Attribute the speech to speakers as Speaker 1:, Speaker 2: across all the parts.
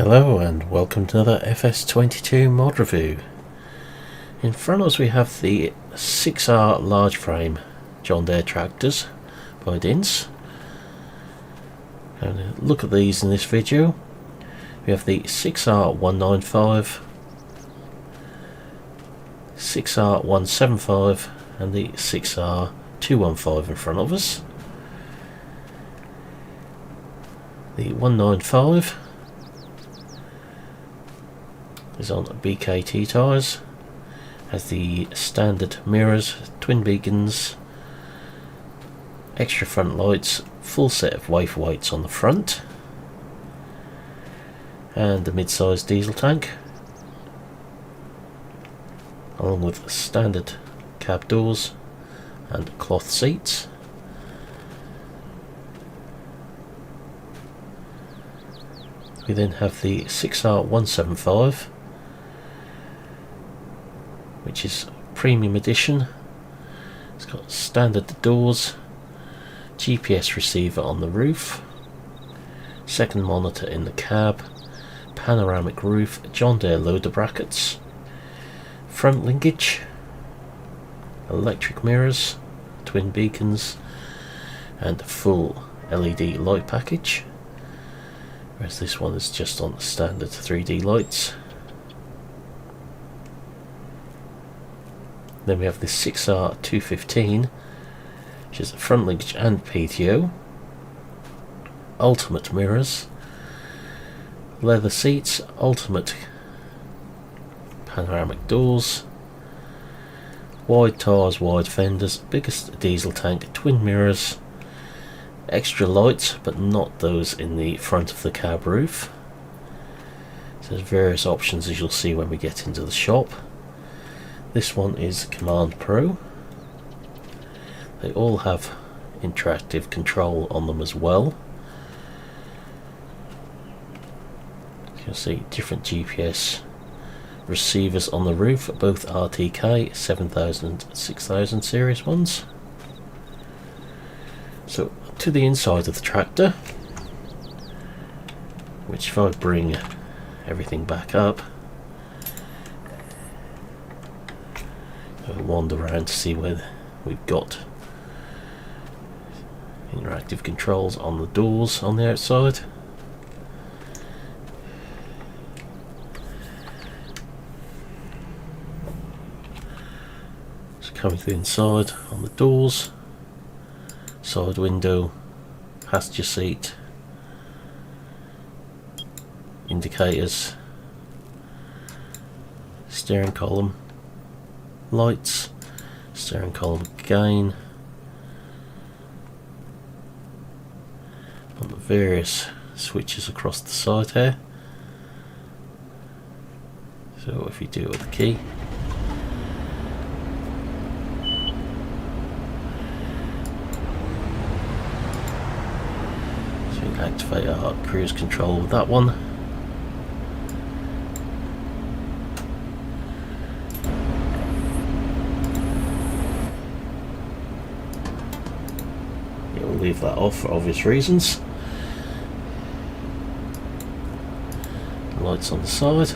Speaker 1: Hello and welcome to another FS22 mod review. In front of us we have the 6R large frame John Deere tractors by Dins. And look at these in this video. We have the 6R195, 6R175 and the 6R215 in front of us. The 195 is on BKT tyres, has the standard mirrors, twin beacons, extra front lights, full set of wafer weights on the front, and the mid-sized diesel tank, along with standard cab doors and cloth seats. We then have the 6R175, which is premium edition. It's got standard doors, GPS receiver on the roof, second monitor in the cab, panoramic roof, John Deere loader brackets, front linkage, electric mirrors, twin beacons and full LED light package, whereas this one is just on standard 3D lights. Then we have the 6R215, which is front linkage and PTO, ultimate mirrors, leather seats, ultimate panoramic doors, wide tyres, wide fenders, biggest diesel tank, twin mirrors, extra lights but not those in the front of the cab roof. So there's various options, as you'll see when we get into the shop. This one is Command Pro. They all have interactive control on them as well. You'll see different GPS receivers on the roof, both RTK 7000 and 6000 series ones. So to the inside of the tractor, which if I bring everything back up, I'll wander around to see where we've got interactive controls on the doors on the outside. So coming to the inside on the doors, side window, passenger seat, indicators, steering column, lights, steering column again, on the various switches across the side here. So if you do it with the key, so we can activate our cruise control with that one. Leave that off for obvious reasons. Lights on the side.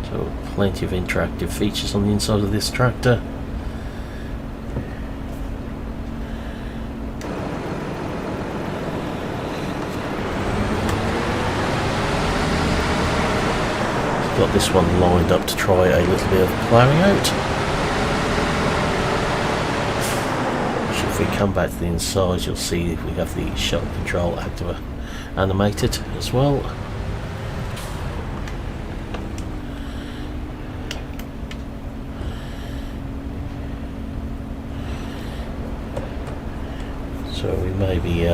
Speaker 1: So plenty of interactive features on the inside of this tractor. Got this one lined up to try a little bit of ploughing out. If we come back to the inside, you'll see we have the shuttle control animated as well. So we may be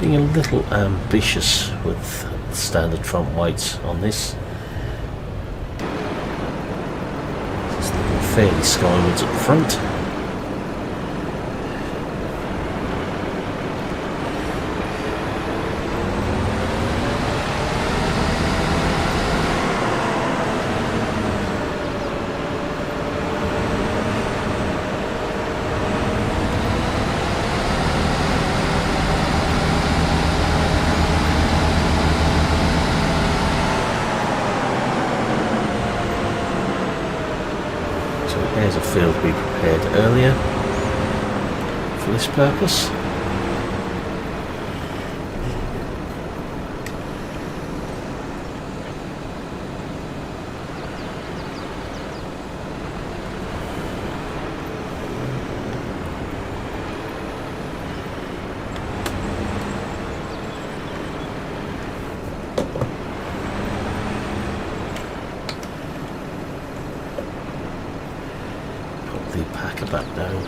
Speaker 1: being a little ambitious with the standard front weights on this. It's looking fairly skywards at the front. There's a field we prepared earlier for this purpose. The packer back down.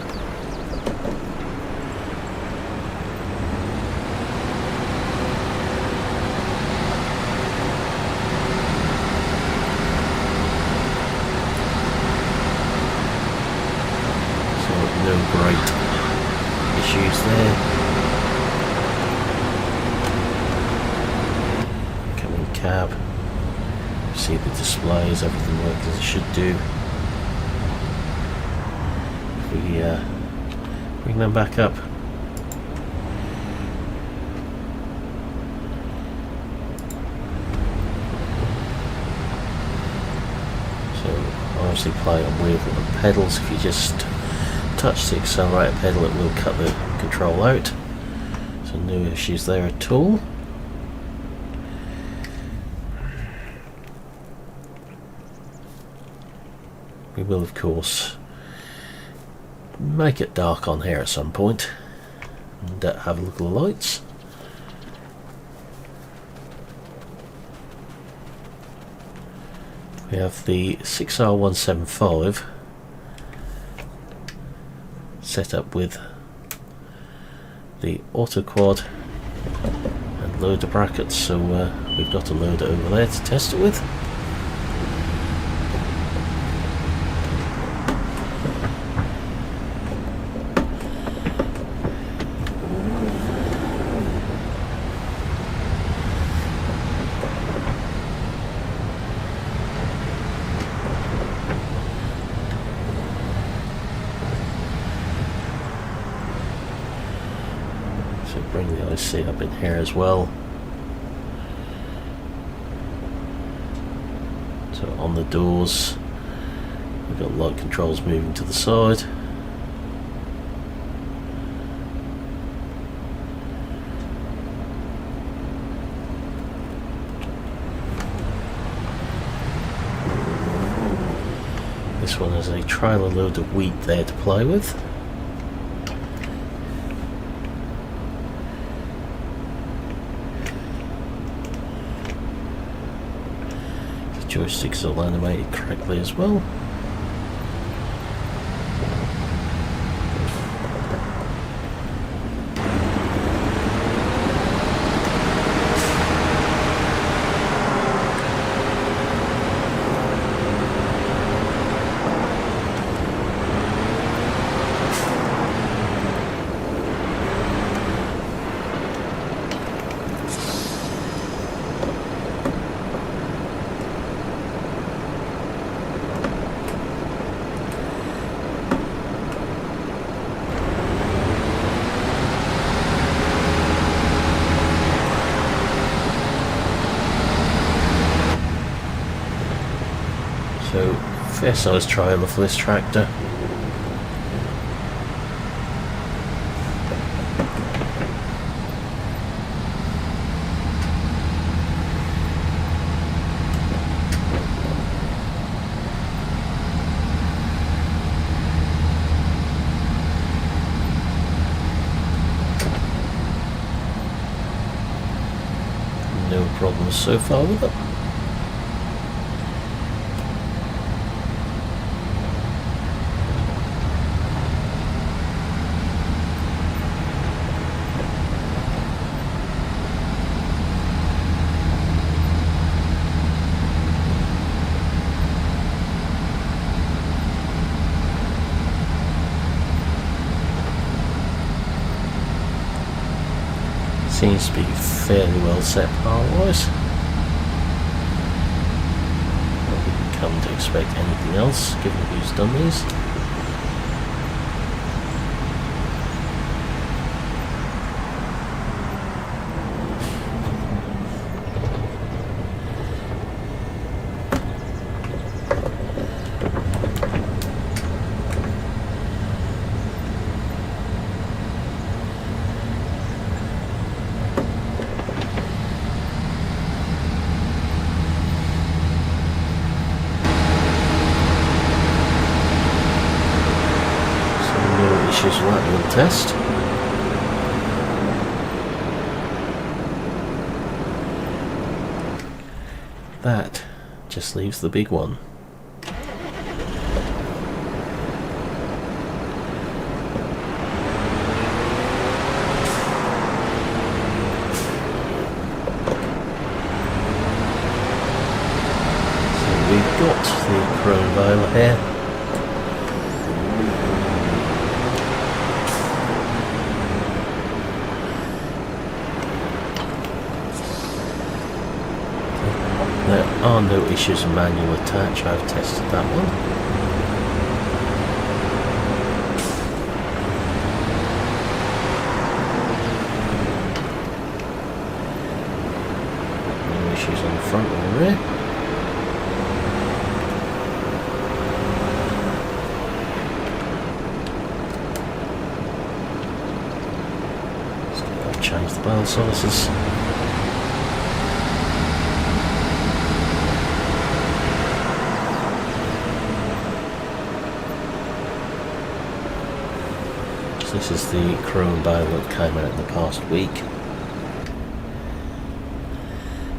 Speaker 1: So no great issues there. Coming cab. See the displays, everything works as it should do. We bring them back up. So obviously play on wheel and pedals. If you just touch the accelerator pedal, it will cut the control out. So no issues there at all. We will of course make it dark on here at some point and have a look at the lights. We have the 6R175 set up with the auto quad and loader brackets, so we've got a loader over there to test it with. Bring the IC up in here as well. So on the doors we've got light controls moving to the side. This one has a trailer load of wheat there to play with. Joysticks are animated correctly as well. So, fair size trailer for this tractor. No problems so far with it. Seems to be fairly well set power-wise. I wouldn't come to expect anything else, given who's done these. issues with that little test. That just leaves the big one. So we've got the chrome violet here. There are no issues with manual attach, I've tested that one. No issues on the front or the rear. I've changed the barrel sources. This is the chrome barrel that came out in the past week.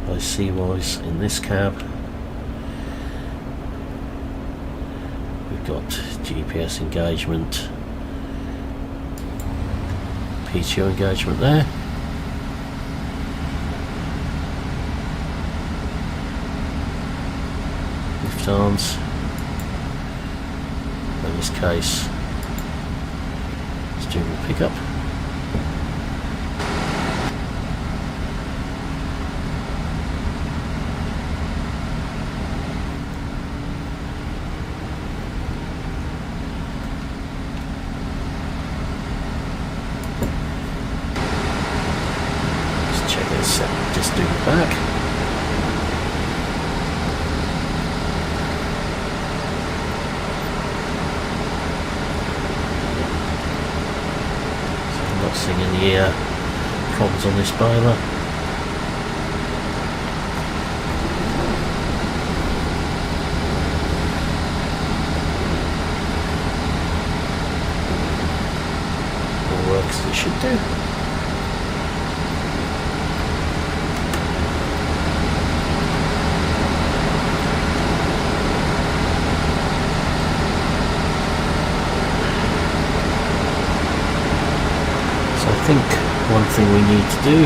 Speaker 1: IC-wise, in this cab, we've got GPS engagement, PTO engagement there. Lift arms. In this case, steering pickup. Just check this set, just do the back. Not seeing any problems on this boiler. All works as it should do. I think one thing we need to do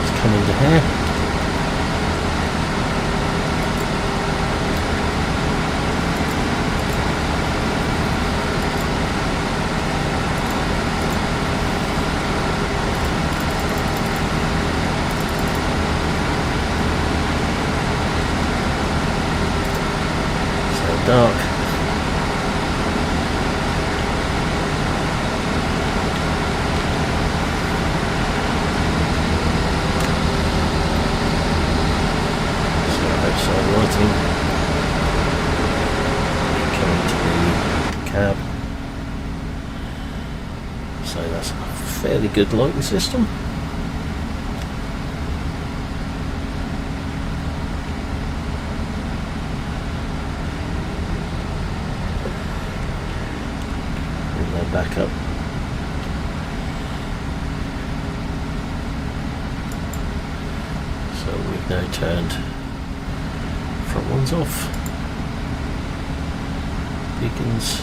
Speaker 1: is come into here, so dark. Coming to the cab, so that's a fairly good lighting system. And then back up. So we've now turned front ones off. Beacons,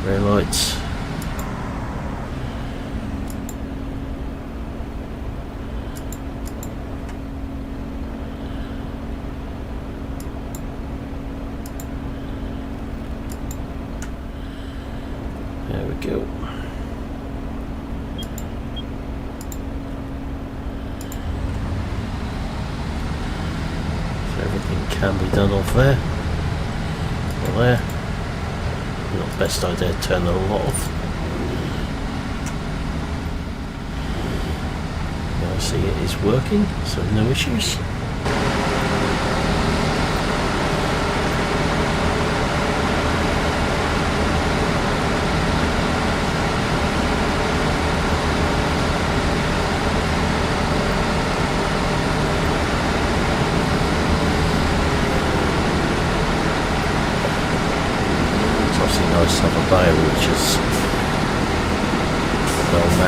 Speaker 1: rear lights, there we go. Everything can be done off there or there. Not the best idea to turn the lot off. Now I see it is working, so no issues.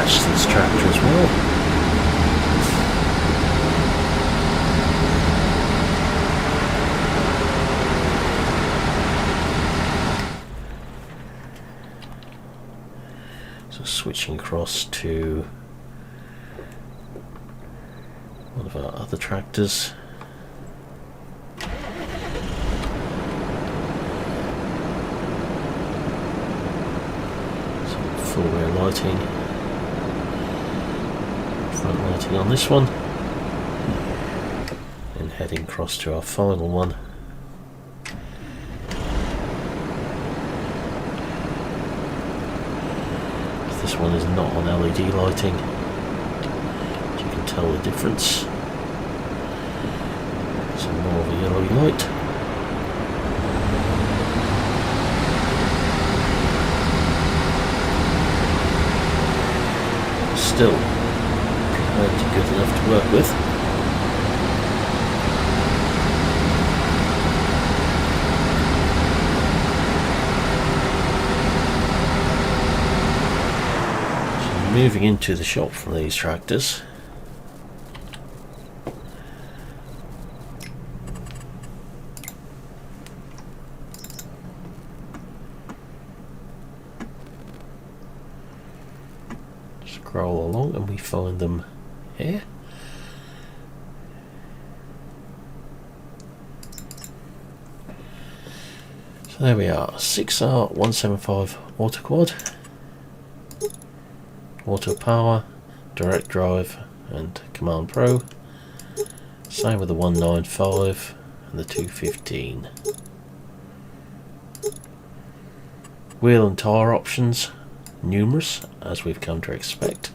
Speaker 1: attached to this tractor as well. So switching across to one of our other tractors. Full rear lighting, front lighting on this one, and heading across to our final one. This one is not on LED lighting, you can tell the difference. It's more of a yellowy light. Still plenty good enough to work with. So moving into the shop from these tractors. Scroll along and we find them here. So there we are, 6R175 Auto Quad, Auto Power, Direct Drive and Command Pro. Same with the 195 and the 215. Wheel and tyre options, numerous as we've come to expect.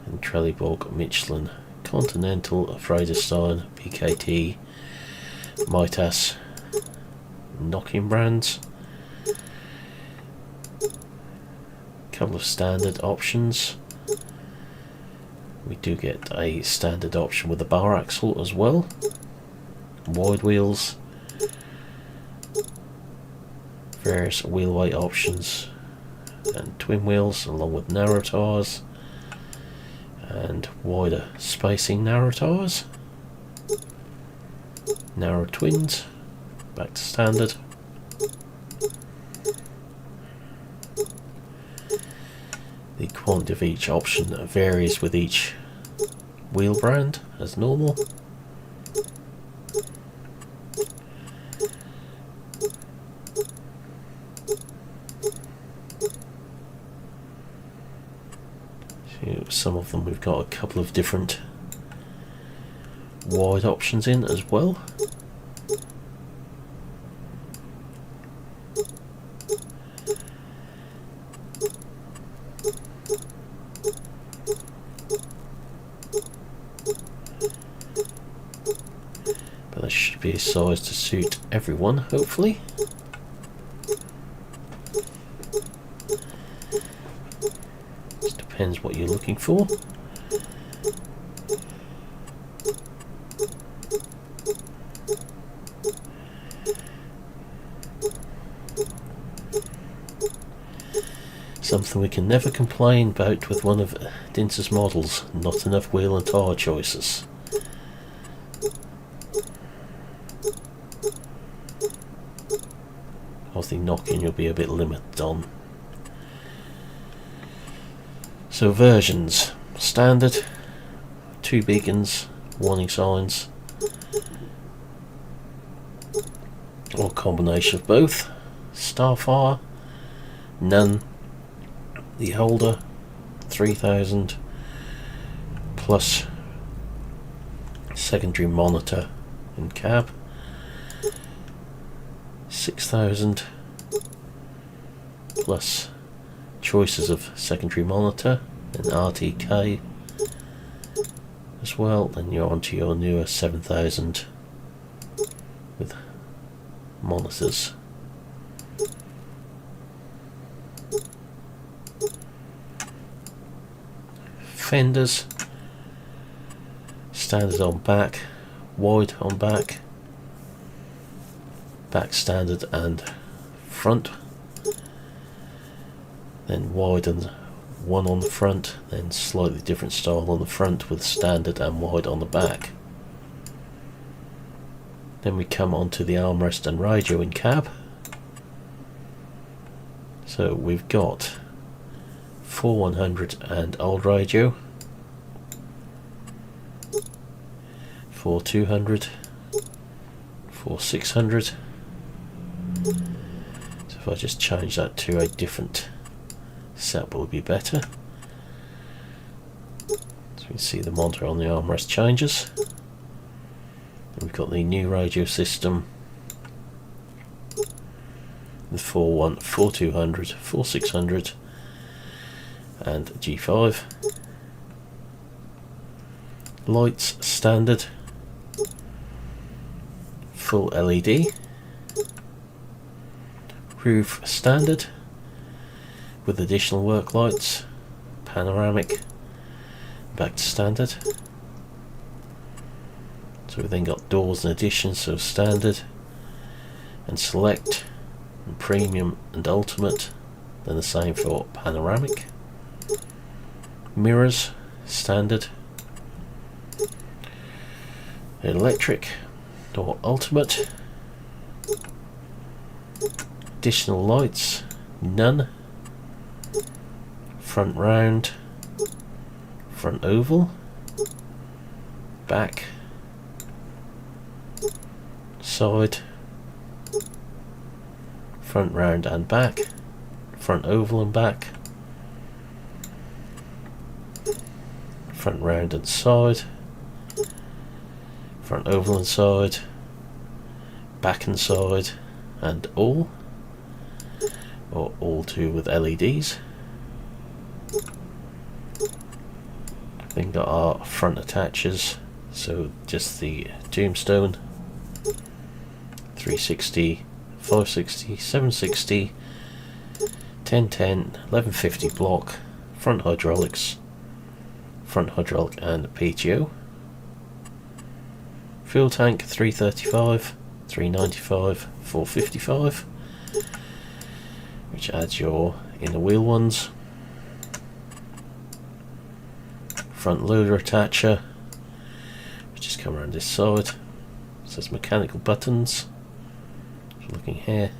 Speaker 1: And Trelleborg, Michelin, Continental, Freiderstein, PKT, Mitas, Nokian brands. Couple of standard options. We do get a standard option with the bar axle as well. Wide wheels. Various wheel weight options and twin wheels along with narrow tyres and wider spacing narrow tyres. Narrow twins, back to standard. The quantity of each option varies with each wheel brand as normal. Some of them we've got a couple of different wide options in as well. But that should be a size to suit everyone, hopefully. Depends what you're looking for. Something we can never complain about with one of Dintz's models, not enough wheel and tyre choices. Of the Nokian you'll be a bit limited on. So versions, standard, 2 beacons, warning signs, or combination of both, Starfire, none, the holder, 3000, plus secondary monitor in cab, 6000, plus choices of secondary monitor and RTK as well. Then you're onto your newer 7000 with monitors. Fenders, standard on back, wide on back, back standard and front, then wide and one on the front, then slightly different style on the front with standard and wide on the back. Then we come onto the armrest and radio in cab. So we've got 4100 and old radio, 4200, 4600. So if I just change that to a different set, will be better. So we can see the monitor on the armrest changes. And we've got the new radio system, the 4200, 4600 and G5. Lights standard, full LED, roof standard with additional work lights, panoramic, back to standard. So we then got doors and additions, so standard and select and premium and ultimate, then the same for panoramic. Mirrors standard, electric or ultimate, additional lights none, front round, front oval, back, side, front round and back, front oval and back, front round and side, front oval and side, back and side, and all, or all two with LEDs. Then got our front attaches, so just the tombstone, 360, 560, 760, 1010, 1150 block, front hydraulics, front hydraulic and PTO, fuel tank 335, 395, 455, which adds your inner wheel ones, front loader attacher, which just come around this side. It says mechanical buttons, looking here,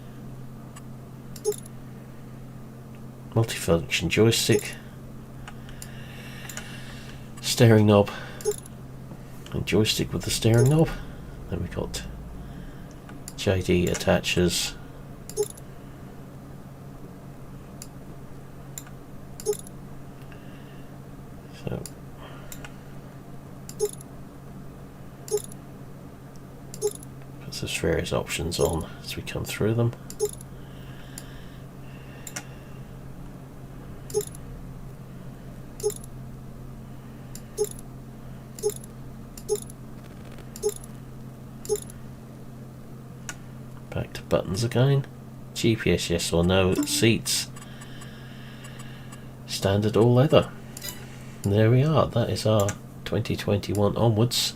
Speaker 1: multifunction joystick, steering knob and joystick with the steering knob. Then we got JD attachers, so puts us various options on as we come through them. Back to buttons again. GPS yes or no, seats, standard all leather. And there we are, that is our 2021 onwards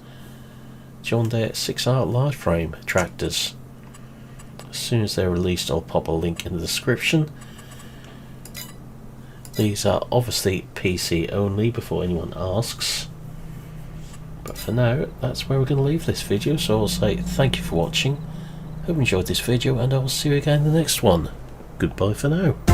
Speaker 1: John Deere 6R large frame tractors. As soon as they're released, I'll pop a link in the description. These are obviously PC only before anyone asks. But for now, that's where we're going to leave this video, so I'll say thank you for watching. Hope you enjoyed this video, and I will see you again in the next one. Goodbye for now.